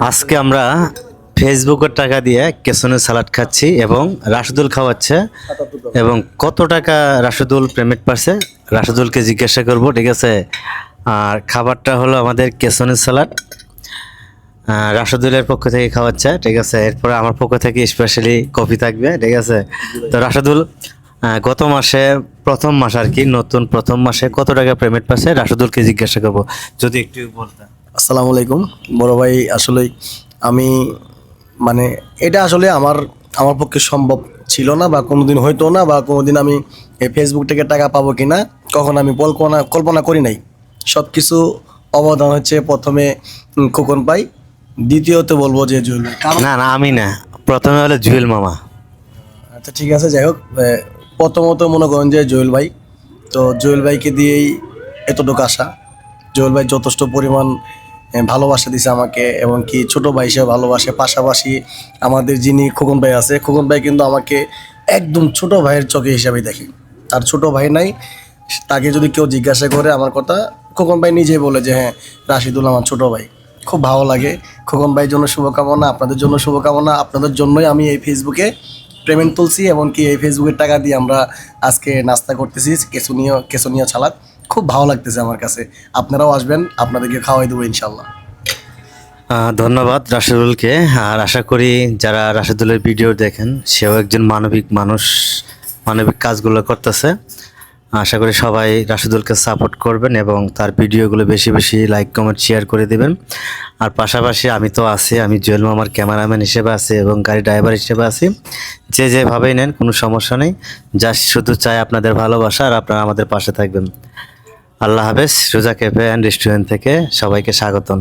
আজকে আমরা ফেসবুকের টাকা দিয়ে কেসনের সালাড খাচ্ছি এবং রাশেদুল খাওয়াচ্ছে। এবং কত টাকা রাশেদুল পেমেন্ট পাচ্ছে রাশেদুলকে জিজ্ঞাসা করব, ঠিক আছে। আর খাবারটা হলো আমাদের কেসনের সালাড, রাশেদুলের পক্ষ থেকে খাওয়াচ্ছে, ঠিক আছে। এরপরে আমার পক্ষ থেকে স্পেশালি কফি থাকবে, ঠিক আছে। তো রাশেদুল গত মাসে প্রথম মাস আর কি, নতুন প্রথম মাসে কত টাকা পেমেন্ট পাচ্ছে রাশেদুলকে জিজ্ঞাসা করবো, যদি একটু বলতেন। আসসালামু আলাইকুম বড় ভাই। আসলে আমি মানে এটা আসলে আমার আমার পক্ষে সম্ভব ছিল না, বা কোনোদিন হয়তো না, বা কোনোদিন আমি এই ফেসবুক থেকে টাকা পাবো কিনা কখন আমি কল্পনা করি নাই। সব কিছু অবদান হচ্ছে প্রথমে খোকন পাই, দ্বিতীয়ত বলবো যে জুয়েল ভাই। না না, আমি না, প্রথমে হলো জুয়েল মামা। আচ্ছা ঠিক আছে, যাই হোক, প্রথমত মনে করেন যে জুয়েল ভাই, তো জুয়েল ভাইকে দিয়েই এতটুকু আসা। জুয়েল ভাই যথেষ্ট পরিমাণ ভালোবাসা দিছে আমাকে, এবং কি ছোট ভাই হিসেবে ভালোবাসে। পাশাপাশি আমাদের যিনি খোকন ভাই আছে, খোকন ভাই কিন্তু আমাকে একদম ছোট ভাইয়ের চোখে হিসাবে দেখে। তার ছোট ভাই নাই, তাকে যদি কেউ জিজ্ঞাসা করে আমার কথা, খোকন ভাই নিজেই বলে যে হ্যাঁ, রাশিদুল আমার ছোট ভাই। খুব ভালো লাগে। খোকন ভাইয়ের জন্য শুভকামনা, আপনাদের জন্য শুভকামনা। আপনাদের জন্যই আমি এই ফেসবুকে পেমেন্ট তুলছি, এবং কি এই ফেসবুকের টাকা দিয়ে আমরা আজকে নাস্তা করতেছি কেসনীয় ছালাদ। খুব ভালো লাগতেছে আমার কাছে। আপনারাও আসবেন, আপনাদেরকে খাওয়াই দেবো ইনশাল্লাহ। ধন্যবাদ রাশেদুলকে। আর আশা করি যারা রাশেদুলের ভিডিও দেখেন, সেও একজন মানবিক মানুষ, মানবিক কাজগুলো করতেছে। আশা করি সবাই রাশেদুলকে সাপোর্ট করবেন এবং তার ভিডিওগুলো বেশি বেশি লাইক কমেন্ট শেয়ার করে দিবেন। আর পাশাপাশি আমি তো আছি, আমি জুয়েল মামার ক্যামেরাম্যান হিসেবে আছি এবং গাড়ি ড্রাইভার হিসেবে আছি। যে যেভাবেই নেন কোনো সমস্যা নেই, জাস্ট শুধু চাই আপনাদের ভালোবাসা আর আপনারা আমাদের পাশে থাকবেন। আল্লাহ হাফেজ। রোজা ক্যাফে অ্যান্ড রেস্টুরেন্ট থেকে সবাইকে স্বাগতম।